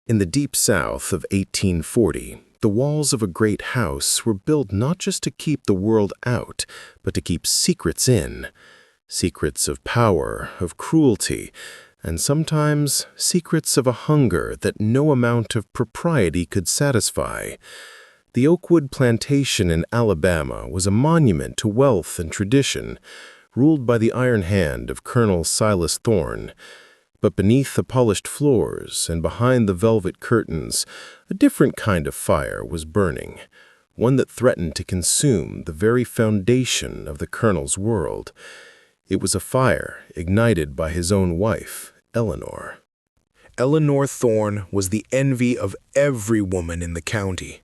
In the deep South of 1840, the walls of a great house were built not just to keep the world out, but to keep secrets in. Secrets of power, of cruelty, and sometimes secrets of a hunger that no amount of propriety could satisfy. The Oakwood Plantation in Alabama was a monument to wealth and tradition, ruled by the iron hand of Colonel Silas Thorne. But beneath the polished floors and behind the velvet curtains, a different kind of fire was burning, one that threatened to consume the very foundation of the Colonel's world. It was a fire ignited by his own wife, Eleanor. Eleanor Thorne was the envy of every woman in the county.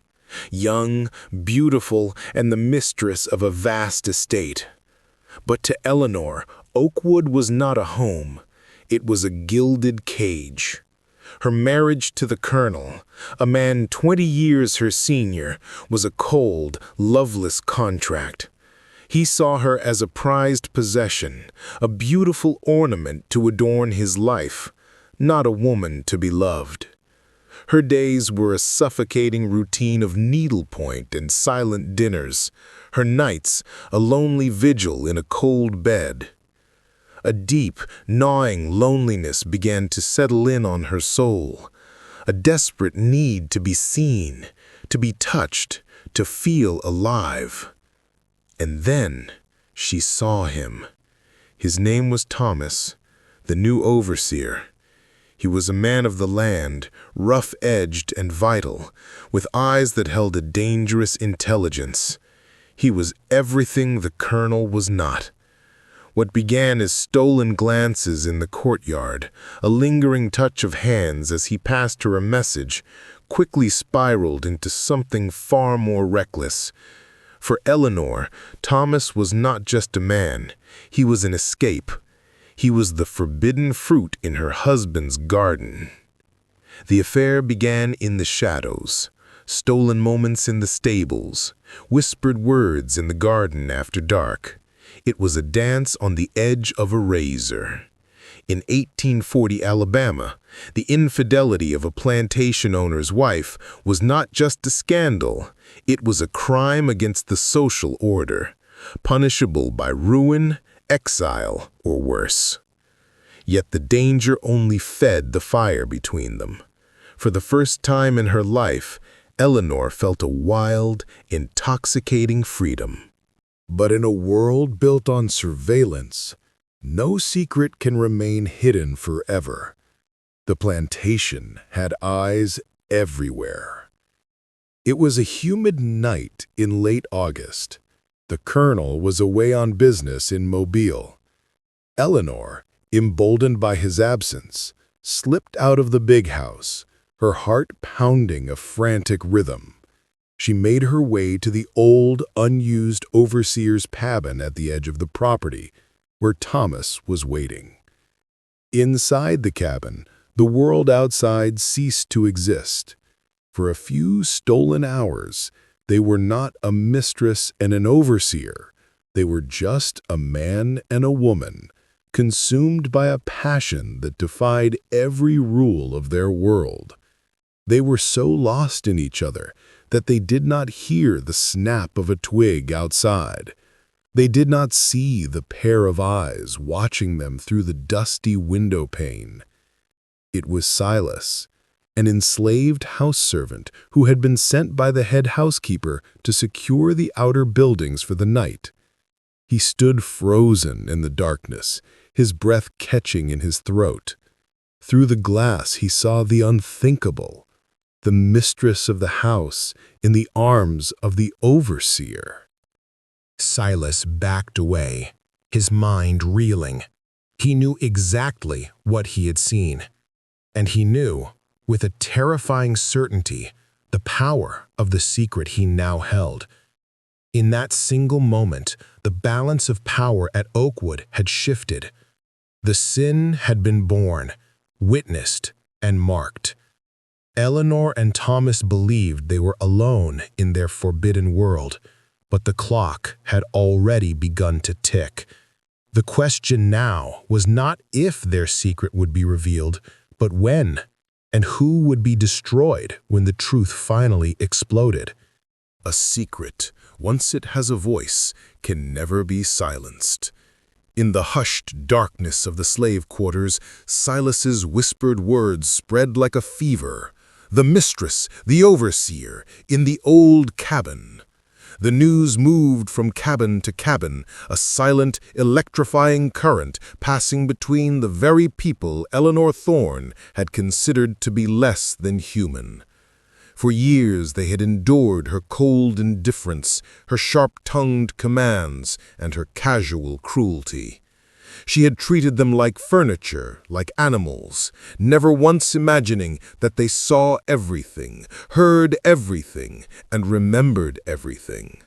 Young, beautiful, and the mistress of a vast estate. But to Eleanor, Oakwood was not a home. It was a gilded cage. Her marriage to the Colonel, a man 20 years her senior, was a cold, loveless contract. He saw her as a prized possession, a beautiful ornament to adorn his life, not a woman to be loved. Her days were a suffocating routine of needlepoint and silent dinners, her nights a lonely vigil in a cold bed. A deep, gnawing loneliness began to settle in on her soul, a desperate need to be seen, to be touched, to feel alive. And then she saw him. His name was Thomas, the new overseer. He was a man of the land, rough-edged and vital, with eyes that held a dangerous intelligence. He was everything the Colonel was not. What began as stolen glances in the courtyard, a lingering touch of hands as he passed her a message, quickly spiraled into something far more reckless. For Eleanor, Thomas was not just a man, he was an escape. He was the forbidden fruit in her husband's garden. The affair began in the shadows, stolen moments in the stables, whispered words in the garden after dark. It was a dance on the edge of a razor. In 1840 Alabama, the infidelity of a plantation owner's wife was not just a scandal, it was a crime against the social order, punishable by ruin, exile, or worse. Yet the danger only fed the fire between them. For the first time in her life, Eleanor felt a wild, intoxicating freedom. But in a world built on surveillance, no secret can remain hidden forever. The plantation had eyes everywhere. It was a humid night in late August. The Colonel was away on business in Mobile. Eleanor, emboldened by his absence, slipped out of the big house, her heart pounding a frantic rhythm. She made her way to the old, unused overseer's cabin at the edge of the property, where Thomas was waiting. Inside the cabin, the world outside ceased to exist. For a few stolen hours, they were not a mistress and an overseer. They were just a man and a woman, consumed by a passion that defied every rule of their world. They were so lost in each other that they did not hear the snap of a twig outside. They did not see the pair of eyes watching them through the dusty window pane. It was Silas, an enslaved house servant who had been sent by the head housekeeper to secure the outer buildings for the night. He stood frozen in the darkness, his breath catching in his throat. Through the glass he saw the unthinkable, the mistress of the house in the arms of the overseer. Silas backed away, his mind reeling. He knew exactly what he had seen, and he knew, with a terrifying certainty, the power of the secret he now held. In that single moment, the balance of power at Oakwood had shifted. The sin had been born, witnessed, and marked. Eleanor and Thomas believed they were alone in their forbidden world, but the clock had already begun to tick. The question now was not if their secret would be revealed, but when. And who would be destroyed when the truth finally exploded? A secret, once it has a voice, can never be silenced. In the hushed darkness of the slave quarters, Silas's whispered words spread like a fever. The mistress, the overseer, in the old cabin. The news moved from cabin to cabin, a silent, electrifying current passing between the very people Eleanor Thorne had considered to be less than human. For years they had endured her cold indifference, her sharp-tongued commands, and her casual cruelty. She had treated them like furniture, like animals, never once imagining that they saw everything, heard everything, and remembered everything.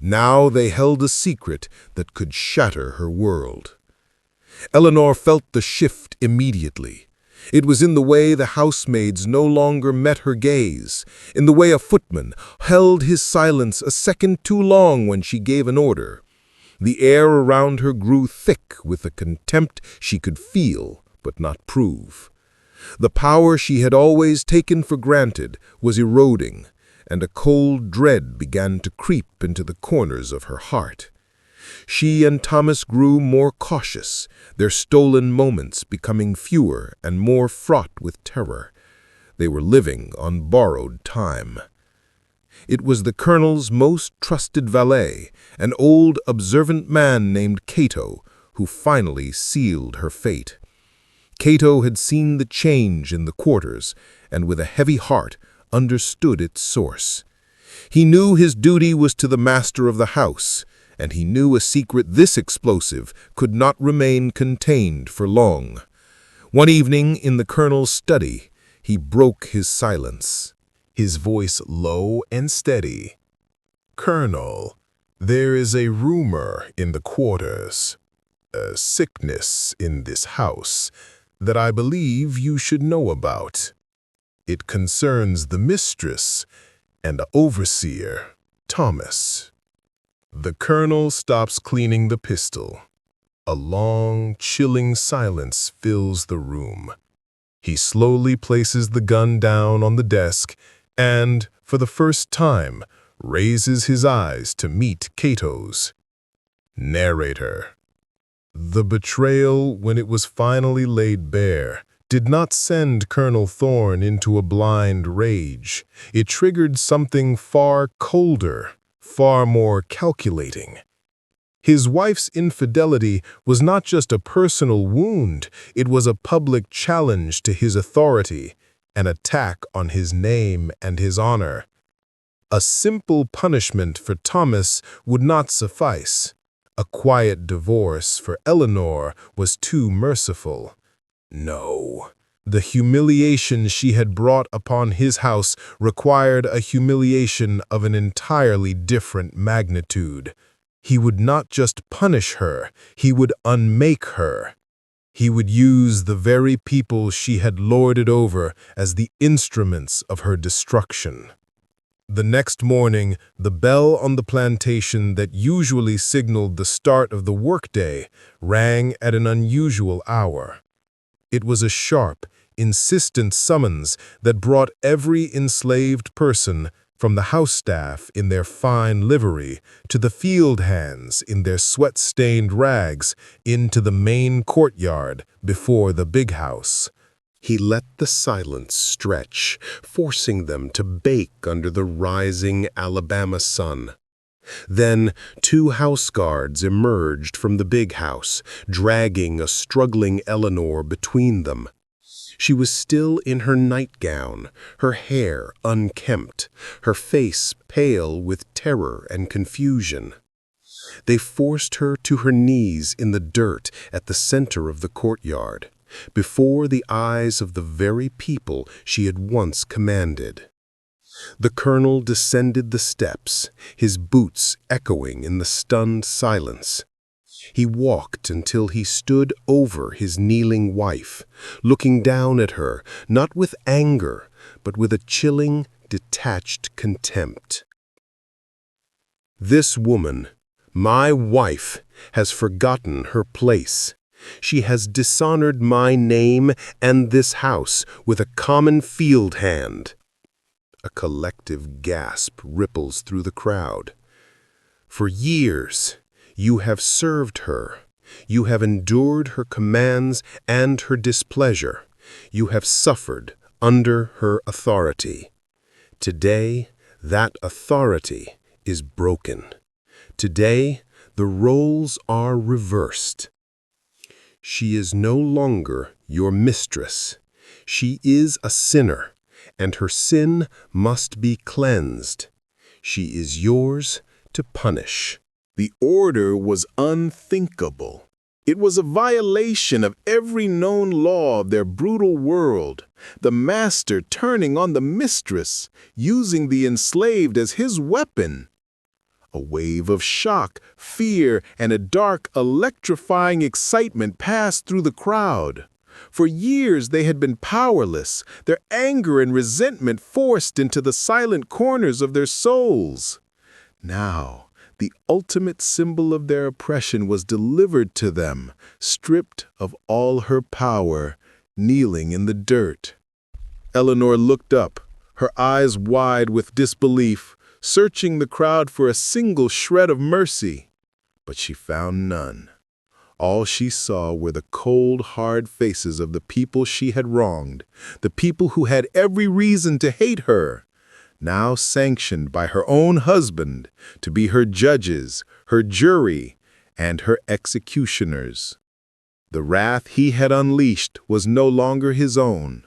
Now they held a secret that could shatter her world. Eleanor felt the shift immediately. It was in the way the housemaids no longer met her gaze, in the way a footman held his silence a second too long when she gave an order. The air around her grew thick with a contempt she could feel but not prove. The power she had always taken for granted was eroding, and a cold dread began to creep into the corners of her heart. She and Thomas grew more cautious, their stolen moments becoming fewer and more fraught with terror. They were living on borrowed time. It was the colonel's most trusted valet, an old, observant man named Cato, who finally sealed her fate. Cato had seen the change in the quarters, and with a heavy heart understood its source. He knew his duty was to the master of the house, and he knew a secret this explosive could not remain contained for long. One evening in the colonel's study, he broke his silence. His voice low and steady. "Colonel, there is a rumor in the quarters, a sickness in this house, that I believe you should know about. It concerns the mistress and the overseer, Thomas." The colonel stops cleaning the pistol. A long, chilling silence fills the room. He slowly places the gun down on the desk and, for the first time, raises his eyes to meet Cato's. Narrator. The betrayal, when it was finally laid bare, did not send Colonel Thorne into a blind rage. It triggered something far colder, far more calculating. His wife's infidelity was not just a personal wound, it was a public challenge to his authority, an attack on his name and his honor. A simple punishment for Thomas would not suffice. A quiet divorce for Eleanor was too merciful. No. The humiliation she had brought upon his house required a humiliation of an entirely different magnitude. He would not just punish her, he would unmake her. He would use the very people she had lorded over as the instruments of her destruction. The next morning, the bell on the plantation that usually signaled the start of the workday rang at an unusual hour. It was a sharp, insistent summons that brought every enslaved person, from the house staff in their fine livery to the field hands in their sweat-stained rags, into the main courtyard before the big house. He let the silence stretch, forcing them to bake under the rising Alabama sun. Then 2 house guards emerged from the big house, dragging a struggling Eleanor between them. She was still in her nightgown, her hair unkempt, her face pale with terror and confusion. They forced her to her knees in the dirt at the center of the courtyard, before the eyes of the very people she had once commanded. The colonel descended the steps, his boots echoing in the stunned silence. He walked until he stood over his kneeling wife, looking down at her, not with anger, but with a chilling, detached contempt. "This woman, my wife, has forgotten her place. She has dishonored my name and this house with a common field hand." A collective gasp ripples through the crowd. "For years, you have served her. You have endured her commands and her displeasure. You have suffered under her authority. Today, that authority is broken. Today, the roles are reversed. She is no longer your mistress. She is a sinner, and her sin must be cleansed. She is yours to punish." The order was unthinkable. It was a violation of every known law of their brutal world, the master turning on the mistress, using the enslaved as his weapon. A wave of shock, fear, and a dark, electrifying excitement passed through the crowd. For years they had been powerless, their anger and resentment forced into the silent corners of their souls. Now, the ultimate symbol of their oppression was delivered to them, stripped of all her power, kneeling in the dirt. Eleanor looked up, her eyes wide with disbelief, searching the crowd for a single shred of mercy. But she found none. All she saw were the cold, hard faces of the people she had wronged, the people who had every reason to hate her, now sanctioned by her own husband to be her judges, her jury, and her executioners. The wrath he had unleashed was no longer his own.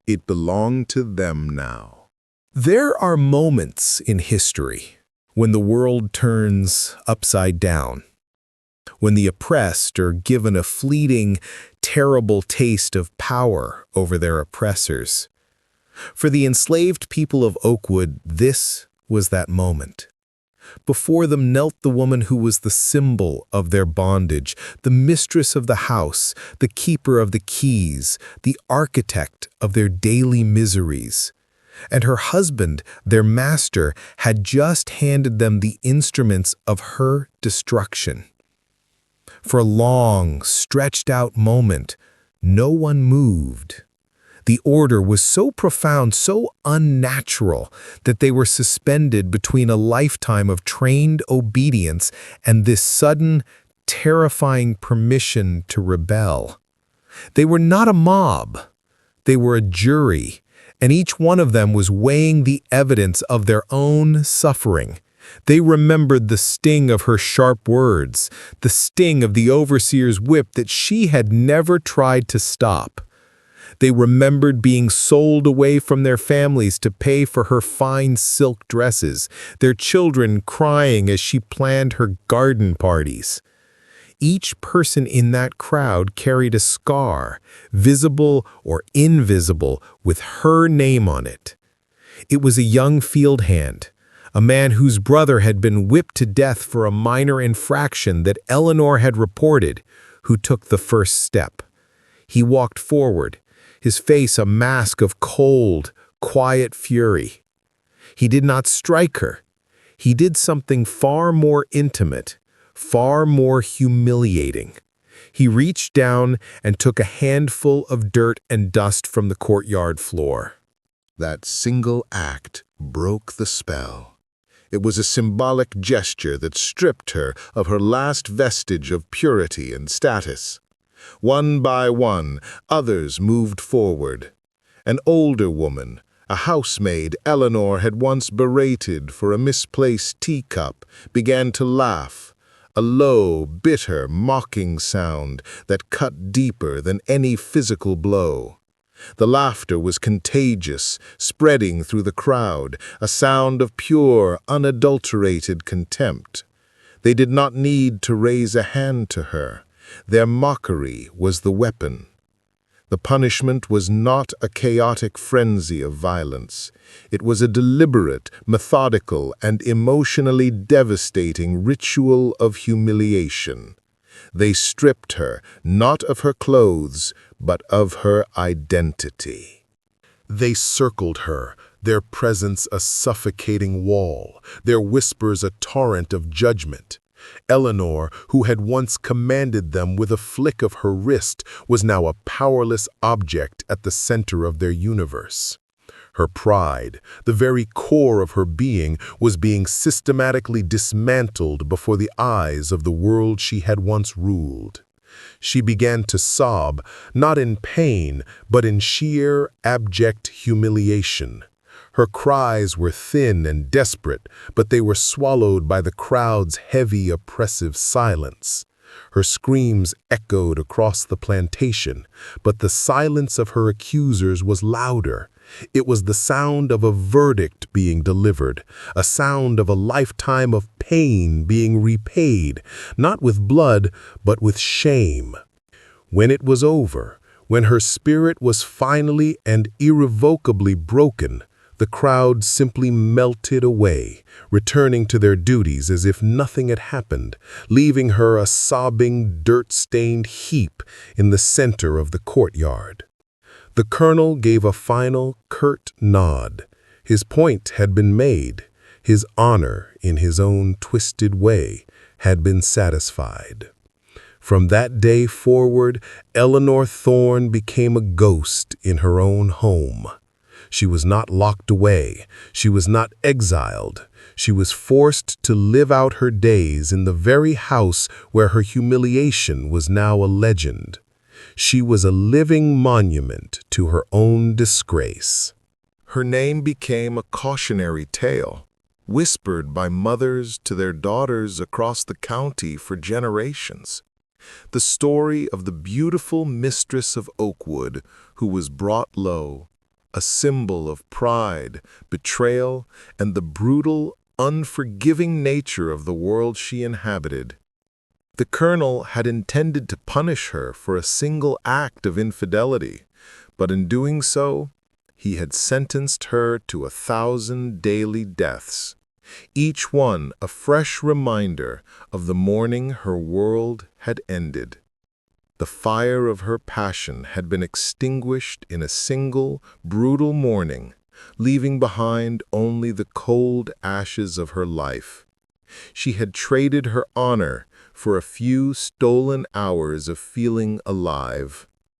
It belonged to them now. There are moments in history when the world turns upside down, when the oppressed are given a fleeting, terrible taste of power over their oppressors. For the enslaved people of Oakwood, this was that moment. Before them knelt the woman who was the symbol of their bondage, the mistress of the house, the keeper of the keys, the architect of their daily miseries. And her husband, their master, had just handed them the instruments of her destruction. For a long, stretched-out moment, no one moved. The order was so profound, so unnatural, that they were suspended between a lifetime of trained obedience and this sudden, terrifying permission to rebel. They were not a mob. They were a jury, and each one of them was weighing the evidence of their own suffering. They remembered the sting of her sharp words, the sting of the overseer's whip that she had never tried to stop. They remembered being sold away from their families to pay for her fine silk dresses, their children crying as she planned her garden parties. Each person in that crowd carried a scar, visible or invisible, with her name on it. It was a young field hand, a man whose brother had been whipped to death for a minor infraction that Eleanor had reported, who took the first step. He walked forward, his face a mask of cold, quiet fury. He did not strike her. He did something far more intimate, far more humiliating. He reached down and took a handful of dirt and dust from the courtyard floor. That single act broke the spell. It was a symbolic gesture that stripped her of her last vestige of purity and status. One by one, others moved forward. An older woman, a housemaid Eleanor had once berated for a misplaced teacup, began to laugh, a low, bitter, mocking sound that cut deeper than any physical blow. The laughter was contagious, spreading through the crowd, a sound of pure, unadulterated contempt. They did not need to raise a hand to her. Their mockery was the weapon. The punishment was not a chaotic frenzy of violence. It was a deliberate, methodical, and emotionally devastating ritual of humiliation. They stripped her, not of her clothes, but of her identity. They circled her, their presence a suffocating wall, their whispers a torrent of judgment. Eleanor, who had once commanded them with a flick of her wrist, was now a powerless object at the center of their universe. Her pride, the very core of her being, was being systematically dismantled before the eyes of the world she had once ruled. She began to sob, not in pain, but in sheer, abject humiliation. Her cries were thin and desperate, but they were swallowed by the crowd's heavy, oppressive silence. Her screams echoed across the plantation, but the silence of her accusers was louder. It was the sound of a verdict being delivered, a sound of a lifetime of pain being repaid, not with blood, but with shame. When it was over, when her spirit was finally and irrevocably broken, the crowd simply melted away, returning to their duties as if nothing had happened, leaving her a sobbing, dirt-stained heap in the center of the courtyard. The colonel gave a final, curt nod. His point had been made. His honor, in his own twisted way, had been satisfied. From that day forward, Eleanor Thorne became a ghost in her own home. She was not locked away. She was not exiled. She was forced to live out her days in the very house where her humiliation was now a legend. She was a living monument to her own disgrace. Her name became a cautionary tale, whispered by mothers to their daughters across the county for generations. The story of the beautiful mistress of Oakwood who was brought low, a symbol of pride, betrayal, and the brutal, unforgiving nature of the world she inhabited. The colonel had intended to punish her for a single act of infidelity, but in doing so, he had sentenced her to 1,000 daily deaths, each one a fresh reminder of the morning her world had ended. The fire of her passion had been extinguished in a single, brutal morning, leaving behind only the cold ashes of her life. She had traded her honor for a few stolen hours of feeling alive.